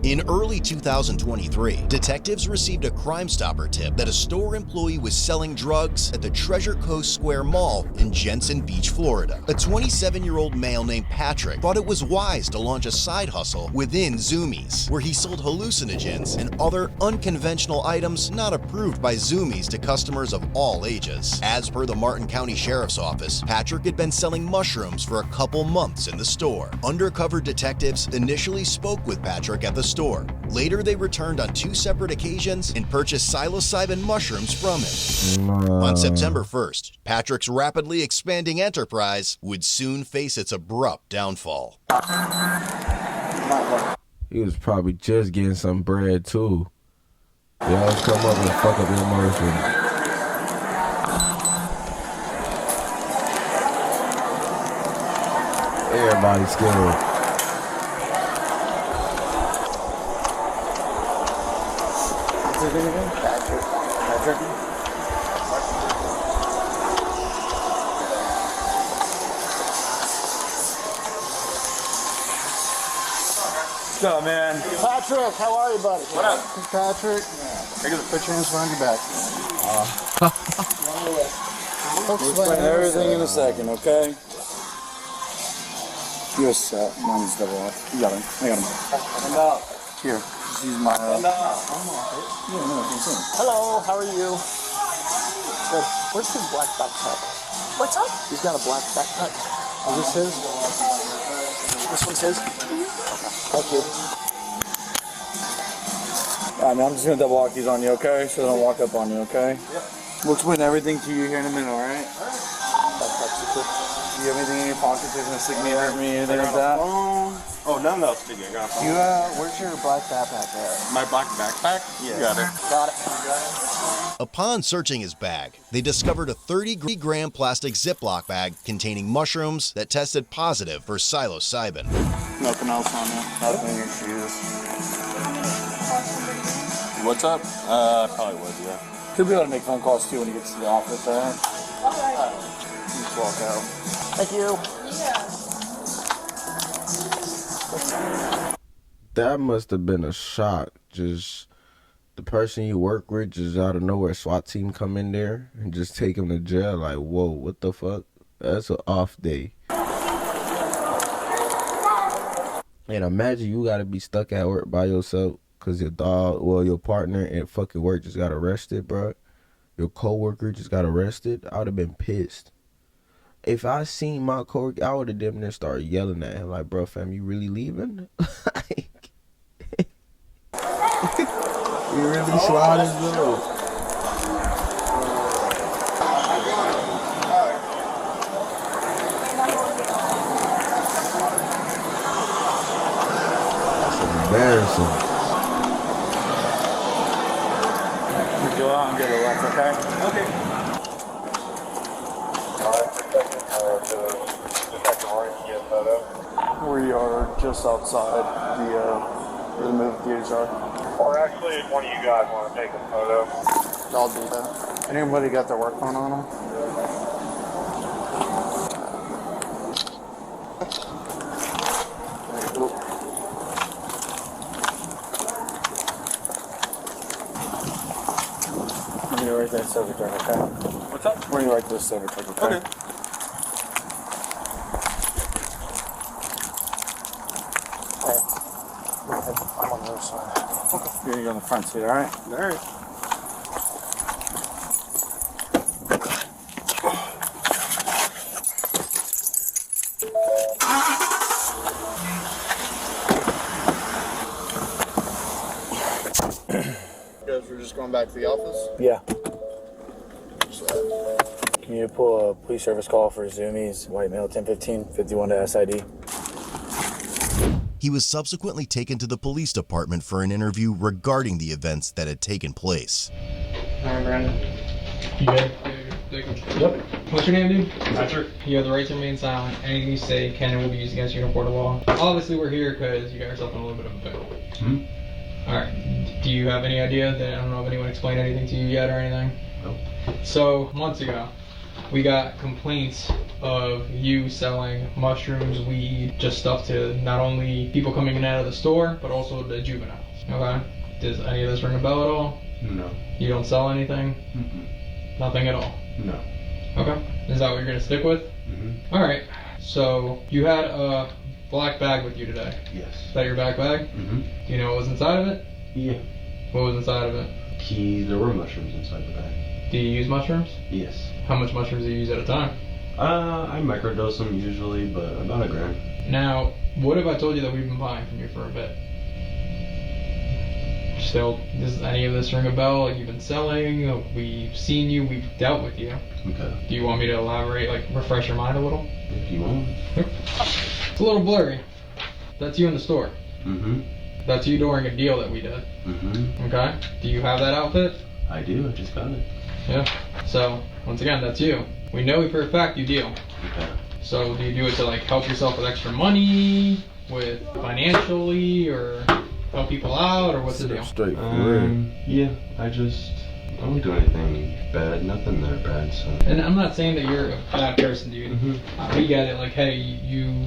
In early 2023, detectives received a Crime Stopper tip that a store employee was selling drugs at the Treasure Coast Square Mall in Jensen Beach, Florida. A 27-year-old male named Patrick thought it was wise to launch a side hustle within Zumiez, where he sold hallucinogens and other unconventional items not approved by Zumiez to customers of all ages. As per the Martin County Sheriff's Office, Patrick had been selling mushrooms for a couple months in the store. Undercover detectives initially spoke with Patrick at the store. Later, they returned on 2 separate occasions and purchased psilocybin mushrooms from him. On September 1st, Patrick's rapidly expanding enterprise would soon face its abrupt downfall. He was probably just getting some bread too. They always come up and fuck up your mushrooms. Everybody's scared. Patrick. What's up, man? Patrick, how are you, buddy? What up? Patrick. Put your hands behind your back. We'll explain everything in a second, okay? Give us mine's double off. You got him. I got him. Stand up. Here. Just use my. Hello, how are you? Good. Where's his black backpack? What's up? He's got a black backpack. Is this his? This one's his? Thank you. Alright, man, I'm just gonna double lock these on you, okay? So they don't walk up on you, okay? Yep. We'll explain everything to you here in a minute, alright? Backpack's super. Do you have anything in your pockets that's gonna stick me, hurt me, anything like that? Oh, none of those sticking. I got a phone. Where's your black backpack at? My black backpack? Yeah. You got it. Got it. Upon searching his bag, they discovered a 30-gram plastic Ziploc bag containing mushrooms that tested positive for psilocybin. Nothing else on you. Nothing in your shoes. What's up? Probably would, yeah. Could be able to make phone calls too when he gets to the office, alright? Alright. Just walk out. Thank you. That must have been a shock. Just the person you work with, just out of nowhere, SWAT team come in there and just take him to jail. Like, whoa, what the fuck? That's an off day. And imagine you gotta be stuck at work by yourself because your dog, well, your partner at fucking work just got arrested, bro. Your coworker just got arrested. I would have been pissed. If I seen my coworker, I would have damn near started yelling at him like, bro, fam, you really leaving? Like, you really slide his little. That's embarrassing. Go out and get a left, okay? Okay. We are just outside where the movie theaters are. Or actually, if one of you guys want to take a photo. I'll do that. Anybody got their work phone on them? We're gonna write that silver truck, okay? What's up? We're gonna write this silver truck, okay? Okay. I'm on the other side. Okay. You're gonna go on the front seat, alright? Alright. You guys were just going back to the office? Yeah. Can you pull a police service call for Zumiez, white male, 1015, 51 to SID? He was subsequently taken to the police department for an interview regarding the events that had taken place. Hi, Brandon. You good? Yep. What's your name, dude? Patrick. You have the right to remain silent. Anything you say can and will be used against you in a court of law. Obviously, we're here because you got yourself in a little bit of a pickle. Alright. Do you have any idea that I don't know if anyone explained anything to you yet or anything? No. So, months ago, we got complaints of you selling mushrooms, weed, just stuff to not only people coming in and out of the store, but also the juveniles. Okay? Does any of this ring a bell at all? No. You don't sell anything? Mm-mm. Nothing at all? No. Okay. Is that what you're going to stick with? Mm-hmm. Alright. So, you had a black bag with you today. Yes. Is that your backpack? Mm-hmm. Do you know what was inside of it? Yeah. What was inside of it? There were mushrooms inside the bag. Do you use mushrooms? Yes. How much mushrooms do you use at a time? I microdose them usually, but about a gram. Now, what if I told you that we've been buying from you for a bit? Still, does any of this ring a bell? Like, you've been selling, we've seen you, we've dealt with you. Okay. Do you want me to elaborate, like, refresh your mind a little? If you want. It's a little blurry. That's you in the store. Mm-hmm. That's you during a deal that we did. Mm-hmm. Okay? Do you have that outfit? I do. I just got it. Yeah. So, once again, that's you. We know for a fact you deal. Okay. So, do you do it to, like, help yourself with extra money, with financially, or help people out, or what's the deal? Straight for real. Yeah. I don't do anything bad. Nothing that bad. So. And I'm not saying that you're a bad person, dude. Mm-hmm. We get it. Like, hey, you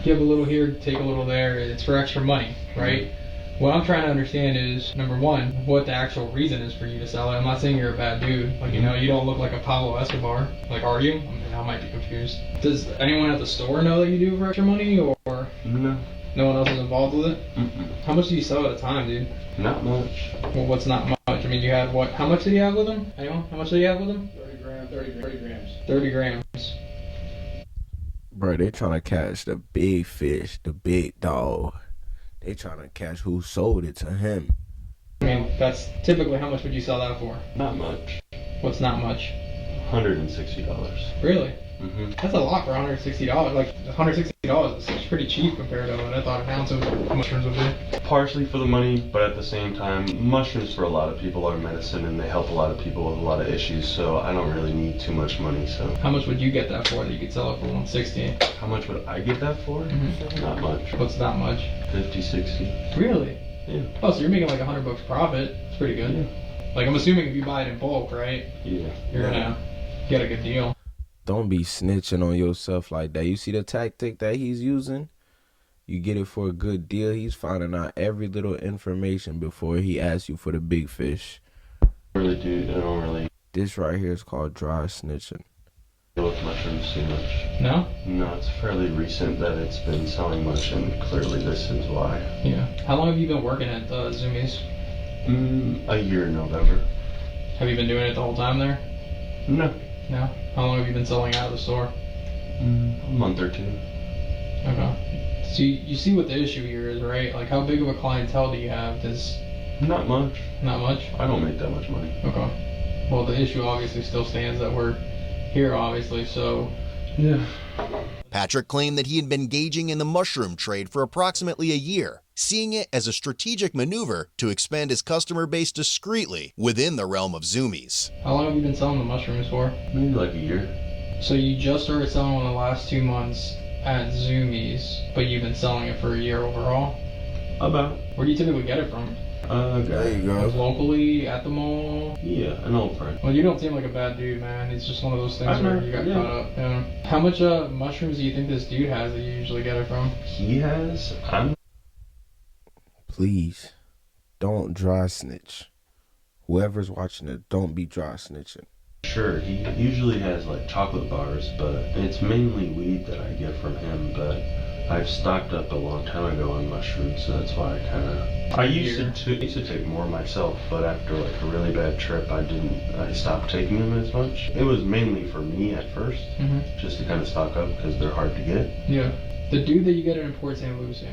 give a little here, take a little there. It's for extra money, right? Mm-hmm. What I'm trying to understand is, number one, what the actual reason is for you to sell it. I'm not saying you're a bad dude. Like, you know, you don't look like a Pablo Escobar. Like, are you? I mean, I might be confused. Does anyone at the store know that you do it for extra money, or No. no one else is involved with it? Mm-mm. How much do you sell at a time, dude? Not much. Well, what's not much? I mean, you had what? How much did you have with him? Anyone? How much did you have with him? 30 grams. 30 grams. Bro, they trying to catch the big fish, the big dog. They trying to catch who sold it to him. I mean, that's typically how much would you sell that for? Not much. What's not much? $160. Really? Mm-hmm. That's a lot for $160. Like, $160 is pretty cheap compared to what I thought an ounce of mushrooms would be. Partially for the money, but at the same time, mushrooms for a lot of people are medicine and they help a lot of people with a lot of issues, so I don't really need too much money, so. How much would you get that for that you could sell it for $160? How much would I get that for? Mm-hmm. Not much. What's not much? 50, 60. Really? Yeah. Oh, so you're making like $100 profit. It's pretty good. Yeah. Like, I'm assuming if you buy it in bulk, right? Yeah. You're gonna get a good deal. Don't be snitching on yourself like that. You see the tactic that he's using? You get it for a good deal. He's finding out every little information before he asks you for the big fish. I don't really This right here is called dry snitching. deal with mushrooms too much. No? No, it's fairly recent that it's been selling much, and clearly this is why. Yeah. How long have you been working at Zumiez? A year in November. Have you been doing it the whole time there? No. No? How long have you been selling out of the store? A month or two. Okay. So you see what the issue here is, right? Like, how big of a clientele do you have? Not much. Not much? I don't make that much money. Okay. Well, the issue obviously still stands that we're here, obviously, so... Yeah. Patrick claimed that he had been engaging in the mushroom trade for approximately a year, seeing it as a strategic maneuver to expand his customer base discreetly within the realm of Zumiez. How long have you been selling the mushrooms for? Maybe like a year. So you just started selling in the last 2 months at Zumiez, but you've been selling it for a year overall? About. Where do you typically get it from? There you go. Locally, at the mall? Yeah, an old friend. Well, you don't seem like a bad dude, man. It's just one of those things where you got caught up. Yeah. How much mushrooms do you think this dude has that you usually get it from? He has. Please, don't dry snitch. Whoever's watching it, don't be dry snitching. Sure, he usually has like chocolate bars, but it's mainly weed that I get from him, but I've stocked up a long time ago on mushrooms, so that's why I used to take more myself, but after like a really bad trip, I stopped taking them as much. It was mainly for me at first, just to kind of stock up because they're hard to get. Yeah. The dude that you get in Port St. Lucie,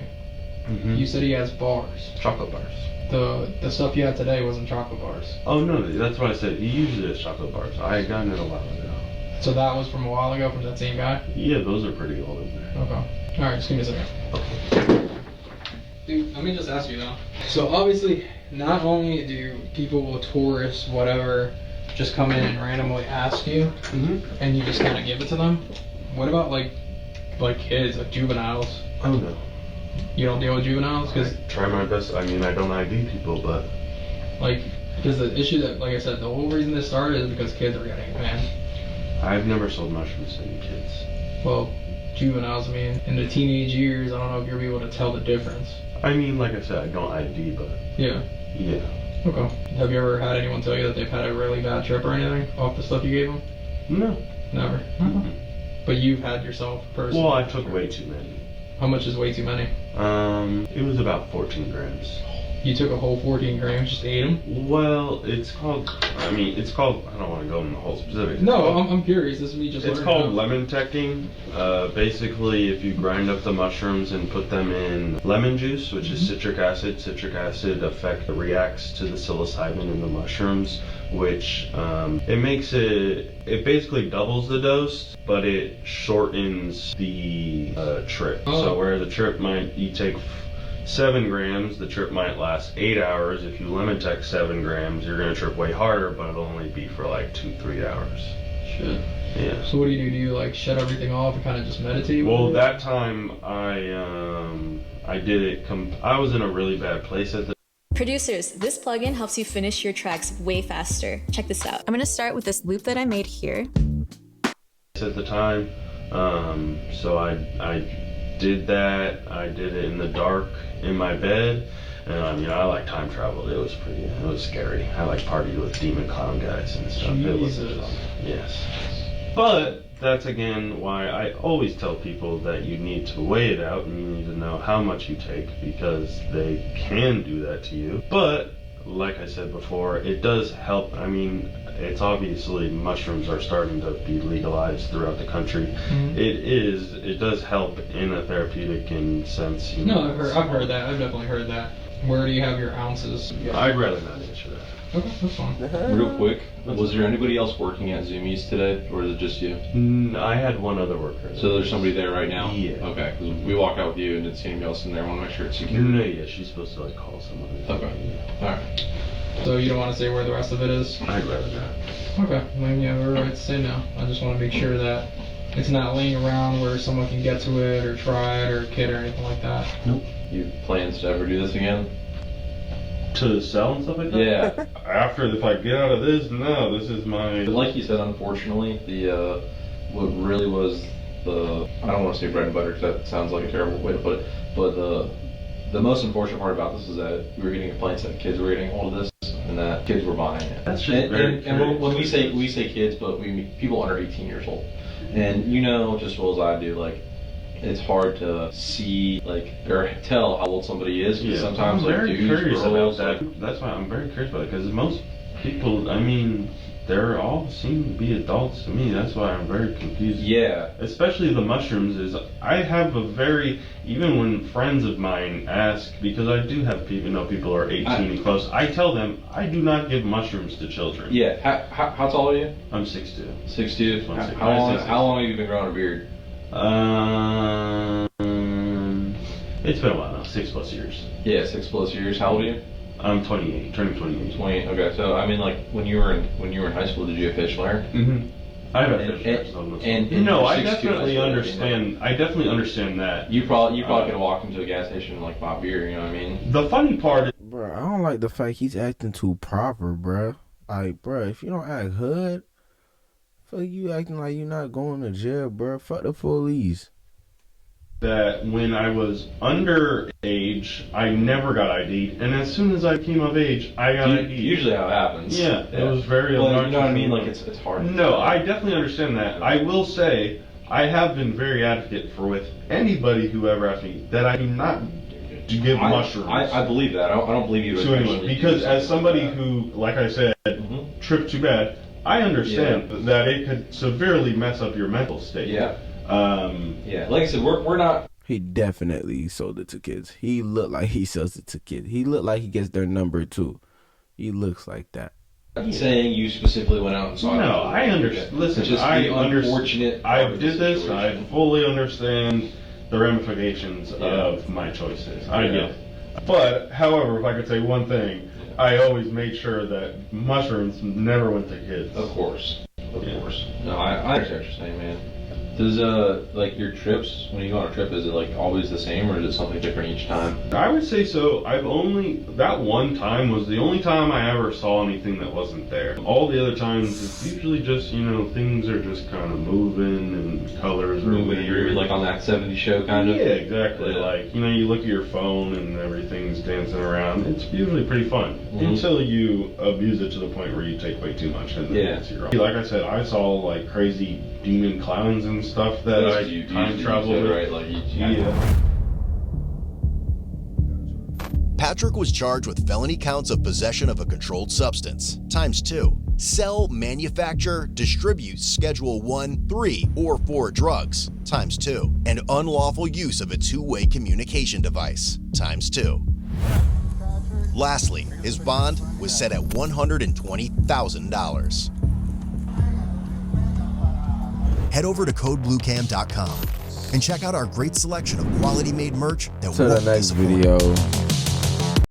you said he has bars. Chocolate bars. The stuff you had today wasn't chocolate bars. Oh no, that's what I said. He usually has chocolate bars. I had gotten it a while ago. So that was from a while ago, from that same guy? Yeah, those are pretty old in there. Okay. Alright, just give me a second. Dude, let me just ask you though. So obviously, not only do people, tourists, whatever, just come in and randomly ask you, and you just kind of give it to them. What about like kids, like juveniles? Oh no. You don't deal with juveniles? Cause I try my best. I mean, I don't ID people, but like, because the issue that, like I said, the whole reason this started is because kids are getting it, man. I've never sold mushrooms to any kids. Well, juveniles, I mean, in the teenage years, I don't know if you'll be able to tell the difference. I mean, like I said, I don't ID, but Yeah. yeah. Okay. Have you ever had anyone tell you that they've had a really bad trip or anything off the stuff you gave them? No. Never. Mm-mm. But you've had yourself personally? Well, I took way too many. How much is way too many? It was about 14 grams. You took a whole 14 grams, just ate them? Well, it's called, I don't want to go into the whole specifics. No, I'm curious. This is me just It's learning called now. lemon teching. Basically, if you grind up the mushrooms and put them in lemon juice, which is citric acid reacts to the psilocybin in the mushrooms, which it basically doubles the dose, but it shortens the trip. Oh. So where the trip you take 7 grams, the trip might last 8 hours. If you lemon tech 7 grams, you're gonna trip way harder, but it'll only be for like 2-3 hours. Shit. Yeah. So what do? Do you like shut everything off and kind of just meditate? Well, with it? that time I did it. I was in a really bad place at the. Producers, this plugin helps you finish your tracks way faster. Check this out. I'm gonna start with this loop that I made here. At the time, so I did that. I did it in the dark in my bed, and I like time traveled. It was scary. I like partied with demon clown guys and stuff. Jesus. It was fun. Yes. But that's again why I always tell people that you need to weigh it out and you need to know how much you take, because they can do that to you. But like I said before, it does help. I mean, it's obviously mushrooms are starting to be legalized throughout the country. Mhm. It does help in a therapeutic sense. No, I've heard that. I've definitely heard that. Where do you have your ounces? I'd rather not answer that. Okay, that's fine. Real quick, was there anybody else working at Zumiez today, or is it just you? I had one other worker. So there's somebody there right now? Yeah. Okay, 'cause we walked out with you and didn't see anybody else in there. I want to make sure it's secure. No, yeah, she's supposed to call someone. Okay. Alright. So you don't want to say where the rest of it is? I'd rather not. Okay, then yeah, we're right to say no. I just want to make sure that it's not laying around where someone can get to it or try it or kid or anything like that. Nope. You plans to ever do this again? To sell and stuff like that? Yeah. If I get out of this, no, this is my. Like you said, unfortunately, what really was I don't want to say bread and butter because that sounds like a terrible way to put it, but the most unfortunate part about this is that we were getting complaints that kids were getting hold of this and that kids were buying it. That's just and when we say kids, but we mean people under 18 years old. And just as well as I do, it's hard to see or tell how old somebody is, because sometimes I'm very dudes, curious girls, about that. That's why I'm very curious about it, because most people, they're all seem to be adults to me. That's why I'm very confused. Yeah. Especially the mushrooms I have even when friends of mine ask, because I do have people are 18 and close, I tell them I do not give mushrooms to children. Yeah. How tall are you? I'm 6'2". 6'2". How long have you been growing a beard? It's been a while now, 6+ years. Yeah, 6+ years. How old are you? I'm 28, turning 28. 28. Okay, so when you were in high school, did you have facial hair? Mm-hmm. I have And I definitely understand. I definitely understand that. You probably could have walked into a gas station and bought beer. You know what I mean? The funny part is, bro, I don't like the fact he's acting too proper, bro. Bro, if you don't act hood, fuck you acting like you're not going to jail, bro. Fuck the police. that when I was underage, I never got ID'd, and as soon as I came of age, I got ID'd. Usually how it happens. Yeah, it was very obnoxious. You know what I mean? It's hard. No, I definitely understand that. I will say, I have been very advocate for with anybody who ever asked me that I do not to give mushrooms. I believe that. I don't believe you. To anyone, because as somebody who, like I said, tripped too bad, I understand that it could severely mess up your mental state. Yeah. Like I said, we're not. He definitely sold it to kids. He looked like he sells it to kids. He looked like he gets their number too. He looks like that. I'm saying you specifically went out and saw it. No, I understand. Listen, I understand. I did this. I fully understand the ramifications of my choices. I get it. But, however, if I could say one thing, I always made sure that mushrooms never went to kids. Of course. Of course. No, I understand what you're saying, man. Does like your trips, when you go on a trip, is it like always the same, or is it something different each time? I would say so. That one time was the only time I ever saw anything that wasn't there. All the other times, it's usually just, you know, things are just kind of moving and colors are Moving, you're like on that 70s show kind of? Yeah, exactly. Yeah. Like, you know, you look at your phone and everything's dancing around. It's usually pretty fun until you abuse it to the point where you take way too much. And then it's your own. Like I said, I saw like crazy demon clowns and stuff that I time traveled with. Right? Like, Patrick was charged with felony counts of possession of a controlled substance, ×2. Sell, manufacture, distribute Schedule 1, 3, or 4 drugs, ×2. And unlawful use of a two-way communication device, ×2. Lastly, his bond was set at $120,000. Head over to codebluecam.com and check out our great selection of quality-made merch that to won't the next disappoint. video.